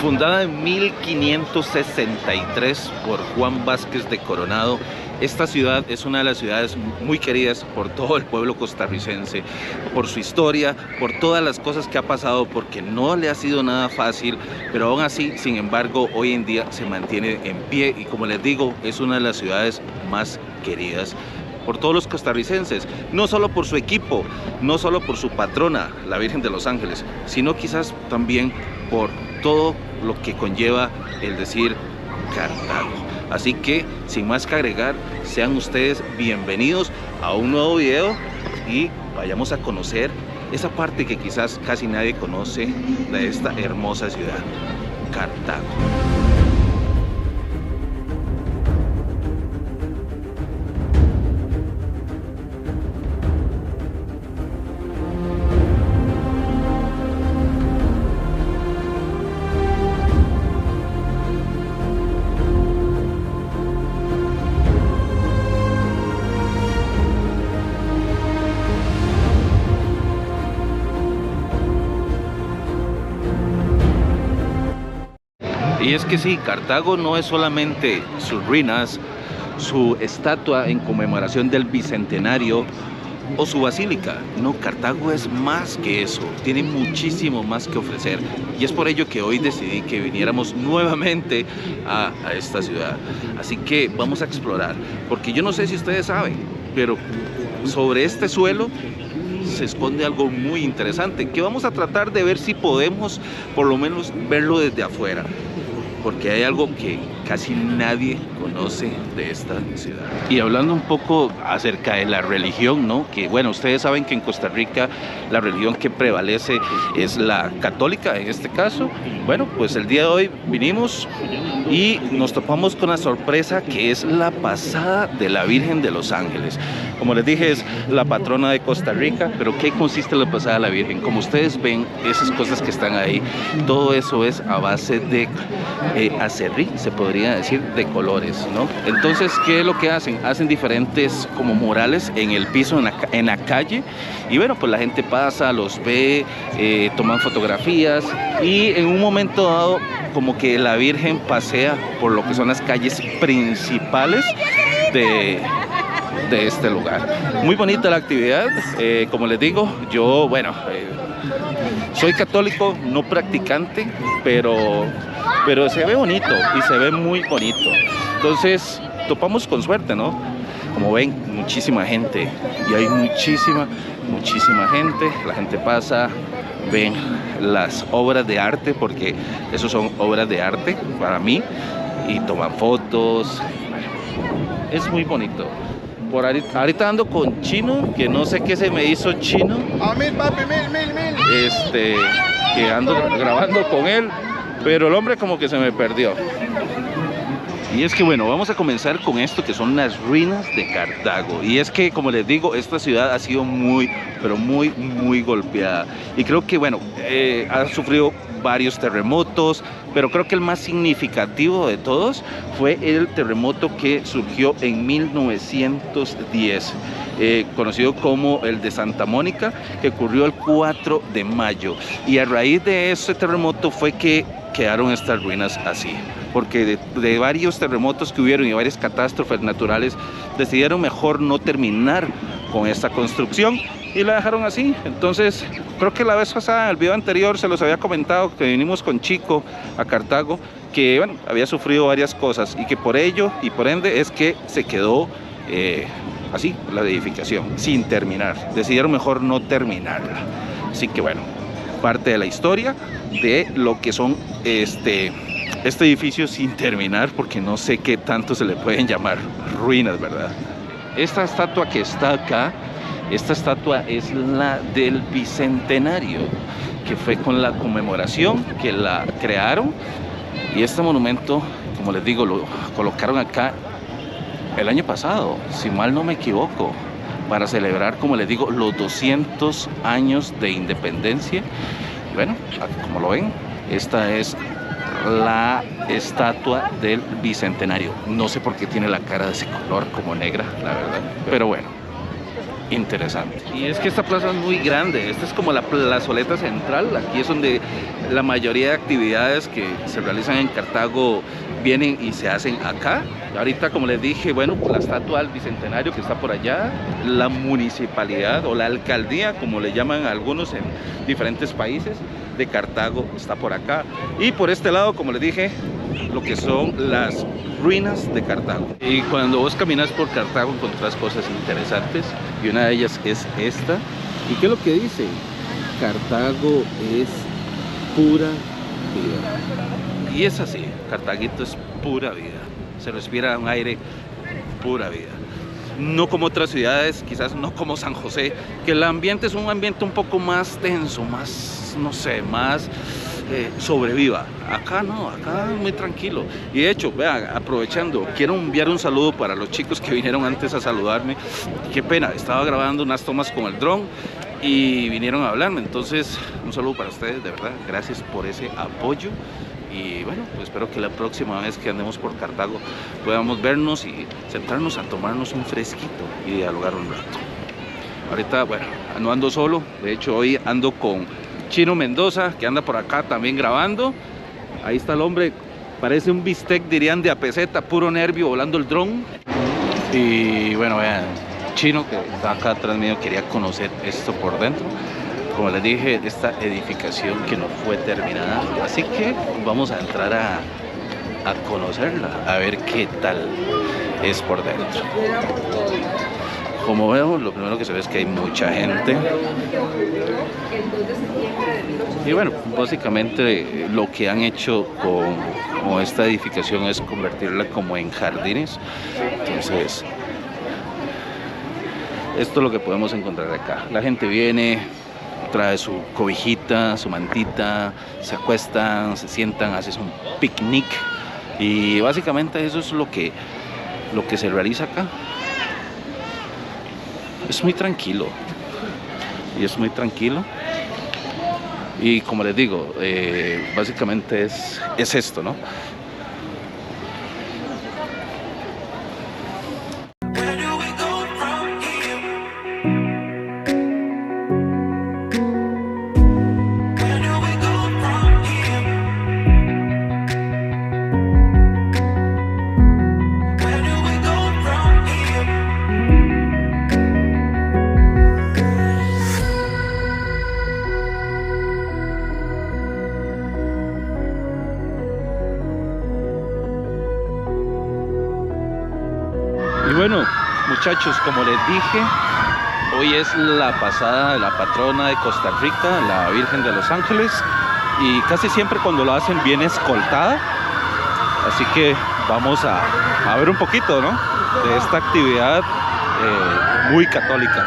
Fundada en 1563 por Juan Vázquez de Coronado, esta ciudad es una de las ciudades muy queridas por todo el pueblo costarricense, por su historia, por todas las cosas que ha pasado, porque no le ha sido nada fácil, pero aún así, sin embargo, hoy en día se mantiene en pie y, como les digo, es una de las ciudades más queridas por todos los costarricenses, no solo por su equipo, no solo por su patrona, la Virgen de los Ángeles, sino quizás también por todo lo que conlleva el decir Cartago. Así que, sin más que agregar, sean ustedes bienvenidos a un nuevo video y vayamos a conocer esa parte que quizás casi nadie conoce de esta hermosa ciudad, Cartago. Y es que sí, Cartago no es solamente sus ruinas, su estatua en conmemoración del bicentenario o su basílica. No, Cartago es más que eso, tiene muchísimo más que ofrecer. Y es por ello que hoy decidí que viniéramos nuevamente a esta ciudad. Así que vamos a explorar, porque yo no sé si ustedes saben, pero sobre este suelo se esconde algo muy interesante, que vamos a tratar de ver si podemos por lo menos verlo desde afuera, porque hay algo que casi nadie conoce de esta ciudad. Y hablando un poco acerca de la religión, ¿no? Que bueno, ustedes saben que en Costa Rica la religión que prevalece es la católica en este caso. Bueno, pues el día de hoy vinimos y nos topamos con la sorpresa que es la pasada de la Virgen de los Ángeles. Como les dije, es la patrona de Costa Rica, pero ¿qué consiste la pasada de la Virgen? Como ustedes ven, esas cosas que están ahí, todo eso es a base de acerrí, se podría decir, de colores, ¿no? Entonces, ¿qué es lo que hacen? Hacen diferentes como murales en el piso, en la calle, y bueno, pues la gente pasa, los ve, toman fotografías, y en un momento dado, como que la Virgen pasea por lo que son las calles principales de este lugar. Muy bonita la actividad, como les digo, yo, bueno, soy católico, no practicante, pero se ve bonito y se ve muy bonito. Entonces topamos con suerte, ¿no? Como ven, muchísima gente, y hay muchísima gente. La gente pasa, ven las obras de arte, porque eso son obras de arte para mí, y toman fotos. Es muy bonito. Por ahorita ando con Chino, que no sé qué se me hizo Chino. Mil, papi, mil. Que ando grabando con él, pero el hombre como que se me perdió. Y es que bueno, vamos a comenzar con esto que son las ruinas de Cartago. Y es que, como les digo, esta ciudad ha sido muy, pero muy golpeada. Y creo que bueno, ha sufrido varios terremotos, pero creo que el más significativo de todos fue el terremoto que surgió en 1910, conocido como el de Santa Mónica, que ocurrió el 4 de mayo. Y a raíz de ese terremoto fue que quedaron estas ruinas así, porque de varios terremotos que hubieron y varias catástrofes naturales, decidieron mejor no terminar con esta construcción y la dejaron así. Entonces, creo que la vez pasada, en el video anterior, se los había comentado que vinimos con Chico a Cartago, que bueno, había sufrido varias cosas y que por ello y por ende es que se quedó así la edificación, sin terminar. Decidieron mejor no terminarla. Así que bueno, parte de la historia de lo que son este edificio sin terminar, porque no sé qué tanto se le pueden llamar ruinas, ¿verdad? Esta estatua que está acá, esta estatua es la del bicentenario, que fue con la conmemoración que la crearon, y este monumento, como les digo, lo colocaron acá el año pasado, si mal no me equivoco, para celebrar, como les digo, los 200 años de independencia. Y bueno, como lo ven, esta es la estatua del bicentenario. No sé por qué tiene la cara de ese color como negra, la verdad, pero bueno. interesante. Y es que esta plaza es muy grande, esta es como la plazoleta central, aquí es donde la mayoría de actividades que se realizan en Cartago vienen y se hacen acá. Ahorita, como les dije, bueno, la estatua del Bicentenario que está por allá, la municipalidad o la alcaldía, como le llaman a algunos en diferentes países, de Cartago está por acá. Y por este lado, como les dije, lo que son las ruinas de Cartago. Y cuando vos caminas por Cartago encontrás cosas interesantes y una de ellas es esta. ¿Y qué es lo que dice? Cartago es pura vida. Y es así, Cartaguito es pura vida. Se respira un aire pura vida. No como otras ciudades, quizás no como San José, que el ambiente es un ambiente un poco más tenso, más, no sé, más sobreviva. Acá no, acá muy tranquilo. Y de hecho, vean, aprovechando, quiero enviar un saludo para los chicos que vinieron antes a saludarme. Qué pena, estaba grabando unas tomas con el dron y vinieron a hablarme. Entonces, un saludo para ustedes, de verdad. Gracias por ese apoyo. Y bueno, pues espero que la próxima vez que andemos por Cartago podamos vernos y sentarnos a tomarnos un fresquito y dialogar un rato. Ahorita, bueno, no ando solo. De hecho, hoy ando con Chino Mendoza, que anda por acá también grabando. Ahí está el hombre, parece un bistec, dirían, de apeseta, puro nervio, volando el dron. Y bueno, vean, Chino, que está acá atrás mío, quería conocer esto por dentro. Como les dije, esta edificación que no fue terminada, así que vamos a entrar a conocerla, a ver qué tal es por dentro. Como veo, lo primero que se ve es que hay mucha gente. Y bueno, básicamente lo que han hecho con esta edificación es convertirla como en jardines. Entonces, esto es lo que podemos encontrar acá. La gente viene, trae su cobijita, su mantita, se acuestan, se sientan, hacen un picnic y básicamente eso es lo que se realiza acá. Es muy tranquilo y como les digo, básicamente es esto, ¿no? Y bueno, muchachos, como les dije, hoy es la pasada de la patrona de Costa Rica, la Virgen de los Ángeles, y casi siempre cuando lo hacen viene escoltada, así que vamos a ver un poquito, ¿no?, de esta actividad muy católica.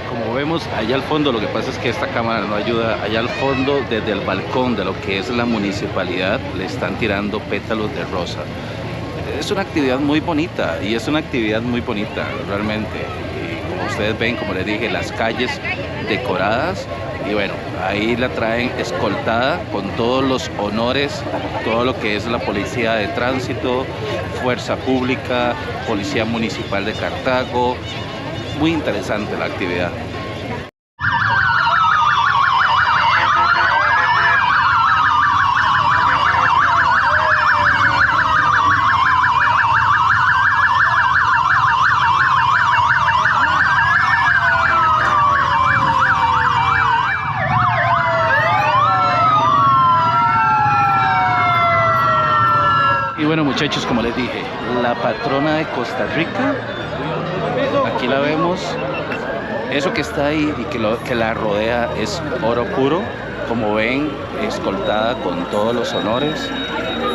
Como vemos allá al fondo, lo que pasa es que esta cámara no ayuda, allá al fondo desde el balcón de lo que es la municipalidad le están tirando pétalos de rosa. Es una actividad muy bonita y es una actividad muy bonita realmente. Y como ustedes ven, como les dije, las calles decoradas y bueno, ahí la traen escoltada con todos los honores, todo lo que es la policía de tránsito, fuerza pública, policía municipal de Cartago. Muy interesante la actividad. Y bueno, muchachos, como les dije, la patrona de Costa Rica, aquí la vemos. Eso que está ahí y que la rodea es oro puro, como ven, escoltada con todos los honores,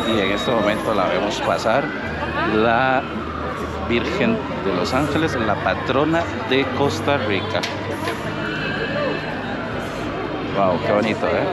y en este momento la vemos pasar, la Virgen de los Ángeles, la patrona de Costa Rica. Wow, qué bonito, ¿eh?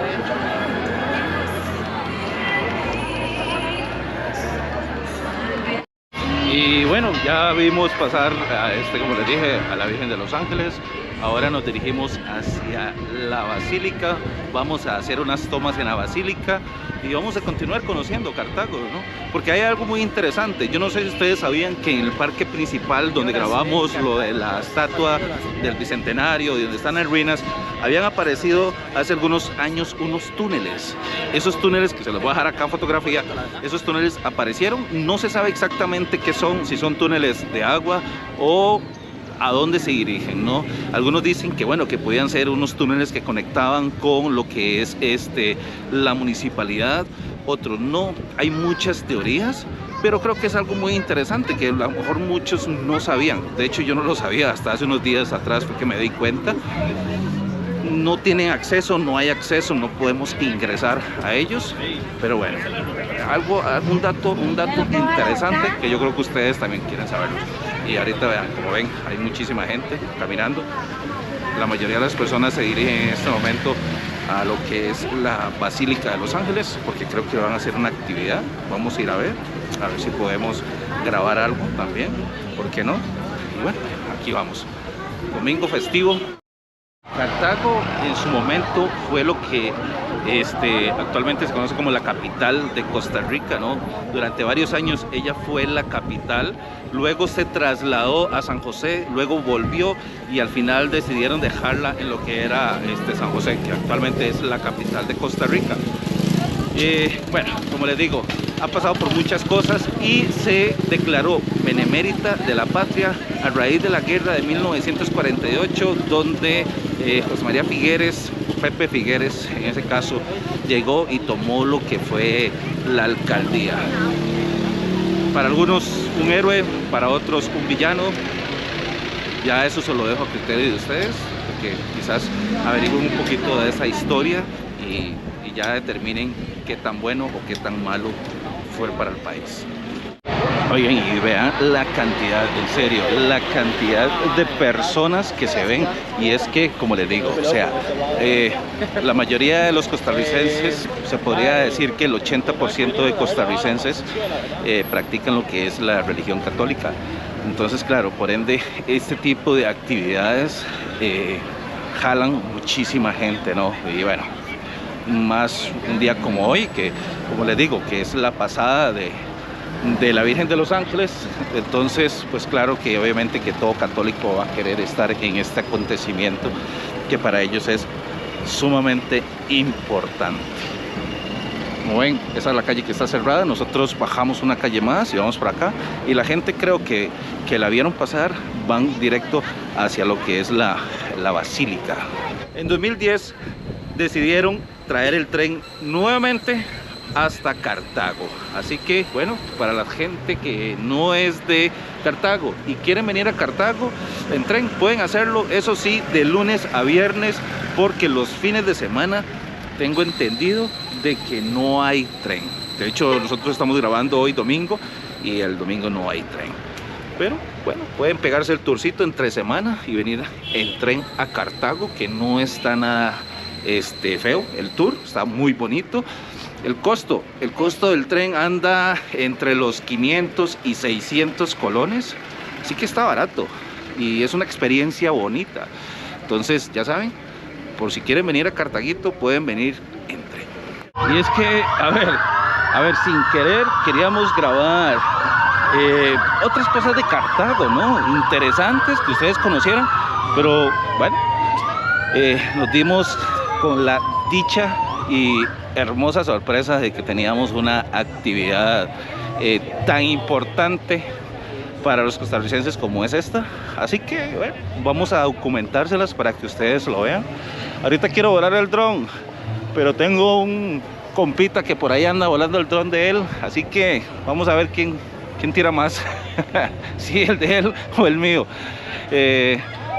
Y bueno, ya vimos pasar a como les dije, a la Virgen de los Ángeles. Ahora nos dirigimos hacia la Basílica, vamos a hacer unas tomas en la Basílica y vamos a continuar conociendo Cartago, ¿no? Porque hay algo muy interesante. Yo no sé si ustedes sabían que en el parque principal donde grabamos lo de la estatua del Bicentenario y donde están las ruinas, habían aparecido hace algunos años unos túneles. Esos túneles, que se los voy a dejar acá en fotografía, esos túneles aparecieron, no se sabe exactamente qué son, si son túneles de agua o a dónde se dirigen, ¿no? Algunos dicen que bueno, que podían ser unos túneles que conectaban con lo que es la municipalidad, otros no. Hay muchas teorías, pero creo que es algo muy interesante que a lo mejor muchos no sabían. De hecho, yo no lo sabía hasta hace unos días atrás, fue que me di cuenta. No tienen acceso, no hay acceso, no podemos ingresar a ellos, pero bueno, un dato interesante que yo creo que ustedes también quieren saberlo. Y ahorita vean, como ven, hay muchísima gente caminando. La mayoría de las personas se dirigen en este momento a lo que es la Basílica de Los Ángeles, porque creo que van a hacer una actividad. Vamos a ir a ver si podemos grabar algo también, ¿por qué no? Y bueno, aquí vamos, domingo festivo. Cartago en su momento fue lo que actualmente se conoce como la capital de Costa Rica, ¿no? Durante varios años ella fue la capital, luego se trasladó a San José, luego volvió y al final decidieron dejarla en lo que era San José, que actualmente es la capital de Costa Rica. Bueno, como les digo, ha pasado por muchas cosas y se declaró benemérita de la patria a raíz de la guerra de 1948, donde José María Figueres, Pepe Figueres en ese caso, llegó y tomó lo que fue la alcaldía. Para algunos un héroe, para otros un villano. Ya eso se lo dejo a criterio de ustedes, porque quizás averigüen un poquito de esa historia y ya determinen qué tan bueno o qué tan malo fue para el país. Oigan, y vean la cantidad, en serio, la cantidad de personas que se ven. Y es que, como les digo, o sea, la mayoría de los costarricenses, se podría decir que el 80% de costarricenses practican lo que es la religión católica. Entonces, claro, por ende, este tipo de actividades jalan muchísima gente, ¿no? Y bueno, más un día como hoy, que como les digo, que es la pasada de la Virgen de los Ángeles. Entonces, pues claro que obviamente que todo católico va a querer estar en este acontecimiento que para ellos es sumamente importante. Como ven, esa es la calle que está cerrada. Nosotros bajamos una calle más y vamos por acá, y la gente creo que la vieron pasar, van directo hacia lo que es la Basílica. En 2010 decidieron traer el tren nuevamente hasta Cartago, así que bueno, para la gente que no es de Cartago y quieren venir a Cartago en tren, pueden hacerlo, eso sí, de lunes a viernes, porque los fines de semana tengo entendido de que no hay tren. De hecho, nosotros estamos grabando hoy domingo y el domingo no hay tren, pero bueno, pueden pegarse el tourcito entre semana y venir en tren a Cartago, que no está nada feo el tour, está muy bonito. El costo del tren anda entre los 500 y 600 colones, así que está barato y es una experiencia bonita. Entonces, ya saben, por si quieren venir a Cartaguito, pueden venir en tren. Y es que, a ver, sin querer queríamos grabar otras cosas de Cartago, ¿no? Interesantes que ustedes conocieran, pero bueno, nos dimos con la dicha y hermosa sorpresa de que teníamos una actividad tan importante para los costarricenses como es esta. Así que bueno, vamos a documentárselas para que ustedes lo vean. Ahorita quiero volar el dron, pero tengo un compita que por ahí anda volando el dron de él, así que vamos a ver quién tira más, si el de él o el mío.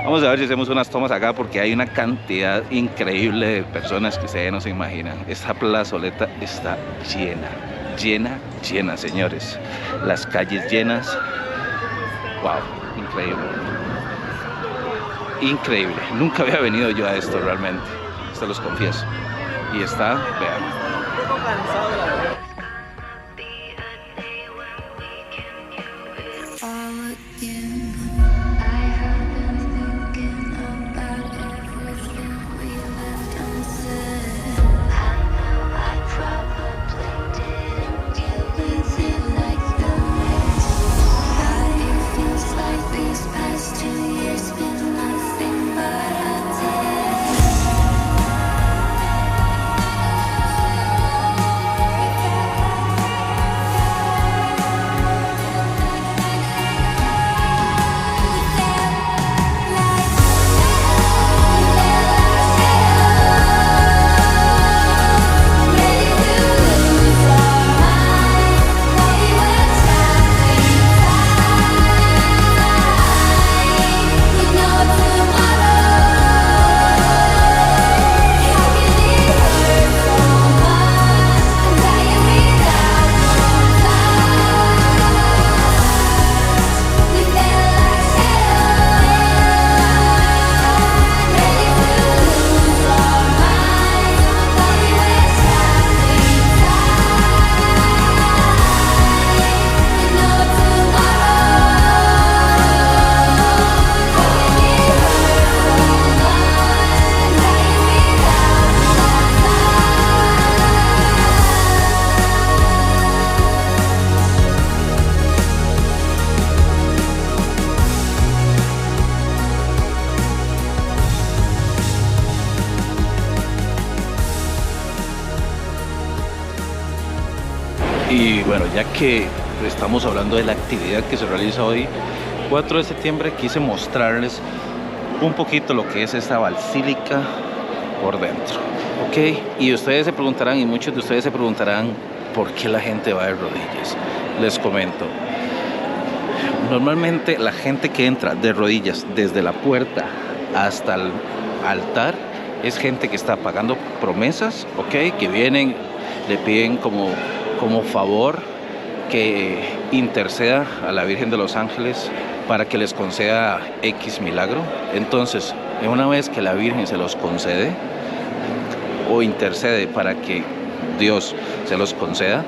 Vamos a ver si hacemos unas tomas acá, porque hay una cantidad increíble de personas que ustedes no se imaginan. Esta plazoleta está llena, señores. Las calles llenas. Wow, increíble. Nunca había venido yo a esto realmente, se los confieso. Y está, vean. Y bueno, ya que estamos hablando de la actividad que se realiza hoy, 4 de septiembre, quise mostrarles un poquito lo que es esta basílica por dentro, ¿ok? Y ustedes se preguntarán, y muchos de ustedes se preguntarán, ¿por qué la gente va de rodillas? Les comento. Normalmente la gente que entra de rodillas desde la puerta hasta el altar es gente que está pagando promesas, ¿ok? Que vienen, le piden como favor que interceda a la Virgen de los Ángeles para que les conceda X milagro. Entonces, una vez que la Virgen se los concede o intercede para que Dios se los conceda,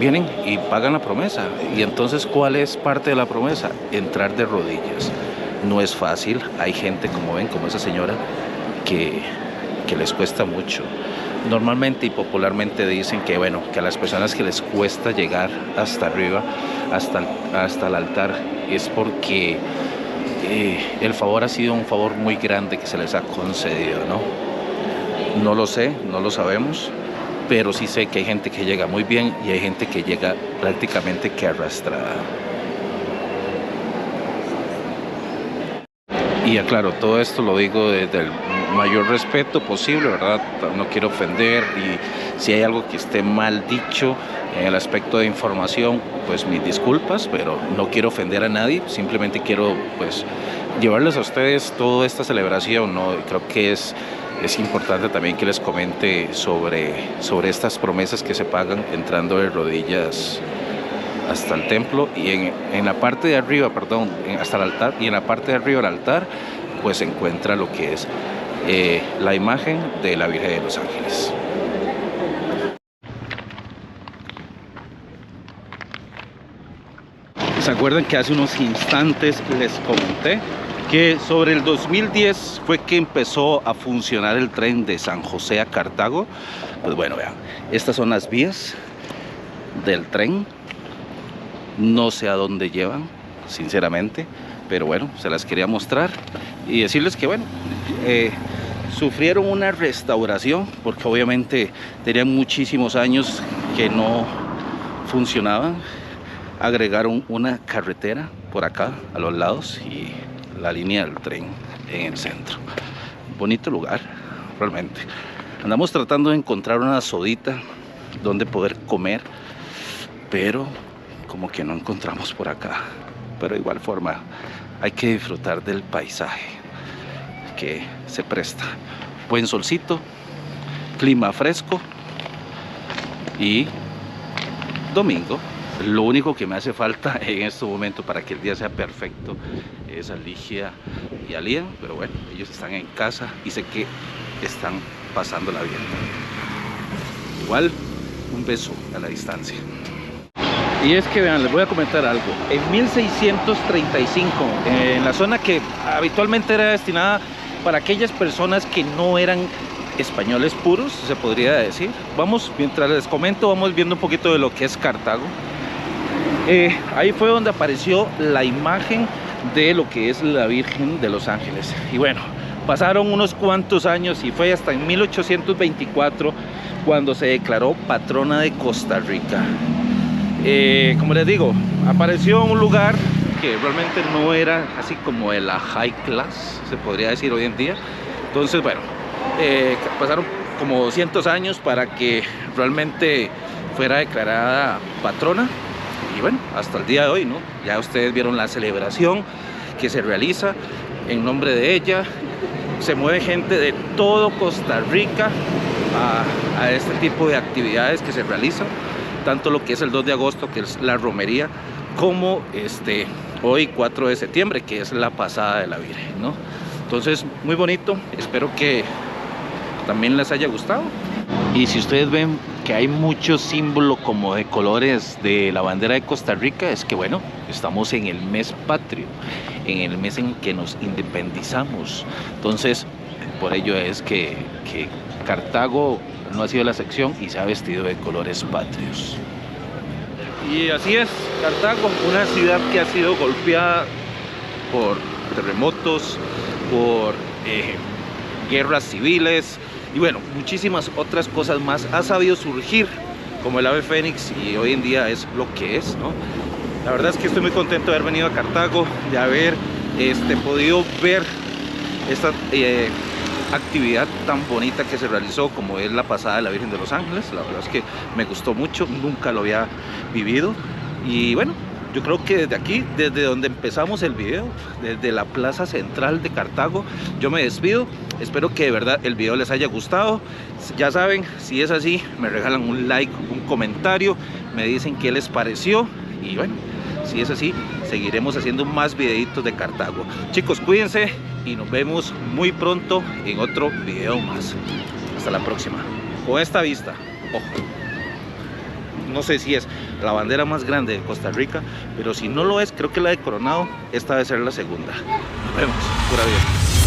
vienen y pagan la promesa. Y entonces, ¿cuál es parte de la promesa? Entrar de rodillas. No es fácil, hay gente, como ven, como esa señora, que les cuesta mucho. Normalmente y popularmente dicen que, bueno, que a las personas que les cuesta llegar hasta arriba, hasta el altar, es porque el favor ha sido un favor muy grande que se les ha concedido, ¿no? No lo sé, no lo sabemos, pero sí sé que hay gente que llega muy bien y hay gente que llega prácticamente que arrastrada. Y aclaro, todo esto lo digo desde el mayor respeto posible, ¿verdad? No quiero ofender, y si hay algo que esté mal dicho en el aspecto de información, pues mis disculpas, pero no quiero ofender a nadie, simplemente quiero pues llevarles a ustedes toda esta celebración, ¿no? Creo que es importante también que les comente sobre estas promesas que se pagan entrando de rodillas hasta el templo, y en la parte de arriba, perdón, hasta el altar, y en la parte de arriba del altar pues se encuentra lo que es la imagen de la Virgen de los Ángeles. ¿Se acuerdan que hace unos instantes les comenté que sobre el 2010 fue que empezó a funcionar el tren de San José a Cartago? Pues bueno, vean, estas son las vías del tren. No sé a dónde llevan, sinceramente, pero bueno, se las quería mostrar y decirles que bueno, sufrieron una restauración porque obviamente tenían muchísimos años que no funcionaban. Agregaron una carretera por acá a los lados y la línea del tren en el centro. Bonito lugar, realmente. Andamos tratando de encontrar una sodita donde poder comer, pero como que no encontramos por acá. Pero de igual forma hay que disfrutar del paisaje que se presta. Buen solcito, clima fresco y domingo. Lo único que me hace falta en este momento para que el día sea perfecto es a Ligia y a Lian, pero bueno, ellos están en casa y sé que están pasándola bien. Igual, un beso a la distancia. Y es que vean, les voy a comentar algo. En 1635, en la zona que habitualmente era destinada para aquellas personas que no eran españoles puros, se podría decir. Mientras les comento, vamos viendo un poquito de lo que es Cartago. Ahí fue donde apareció la imagen de lo que es la Virgen de los Ángeles. Y bueno, pasaron unos cuantos años y fue hasta en 1824 cuando se declaró patrona de Costa Rica. Como les digo, apareció en un lugar que realmente no era así como de la high class, se podría decir hoy en día. Entonces, bueno, pasaron como 200 años para que realmente fuera declarada patrona. Y bueno, hasta el día de hoy, ¿no? Ya ustedes vieron la celebración que se realiza en nombre de ella. Se mueve gente de todo Costa Rica a este tipo de actividades que se realizan, tanto lo que es el 2 de agosto, que es la romería, como hoy 4 de septiembre, que es la pasada de la Virgen, ¿no? Entonces, muy bonito, espero que también les haya gustado. Y si ustedes ven que hay muchos símbolos como de colores de la bandera de Costa Rica, es que bueno, estamos en el mes patrio, en el mes en que nos independizamos. Entonces, por ello es que Cartago no ha sido la excepción y se ha vestido de colores patrios. Y así es, Cartago, una ciudad que ha sido golpeada por terremotos, por guerras civiles y bueno, muchísimas otras cosas más. Ha sabido surgir como el ave fénix y hoy en día es lo que es, ¿no? La verdad es que estoy muy contento de haber venido a Cartago, de haber podido ver esta actividad tan bonita que se realizó como es la pasada de la Virgen de los Ángeles. La verdad es que me gustó mucho, nunca lo había vivido y bueno, yo creo que desde aquí, desde donde empezamos el video, desde la plaza central de Cartago, yo me despido. Espero que de verdad el video les haya gustado. Ya saben, si es así, me regalan un like, un comentario, me dicen qué les pareció y bueno, si es así, seguiremos haciendo más videitos de Cartago. Chicos, cuídense y nos vemos muy pronto en otro video más. Hasta la próxima. Con esta vista, ojo. No sé si es la bandera más grande de Costa Rica, pero si no lo es, creo que la de Coronado, esta debe ser la segunda. Nos vemos, pura vida.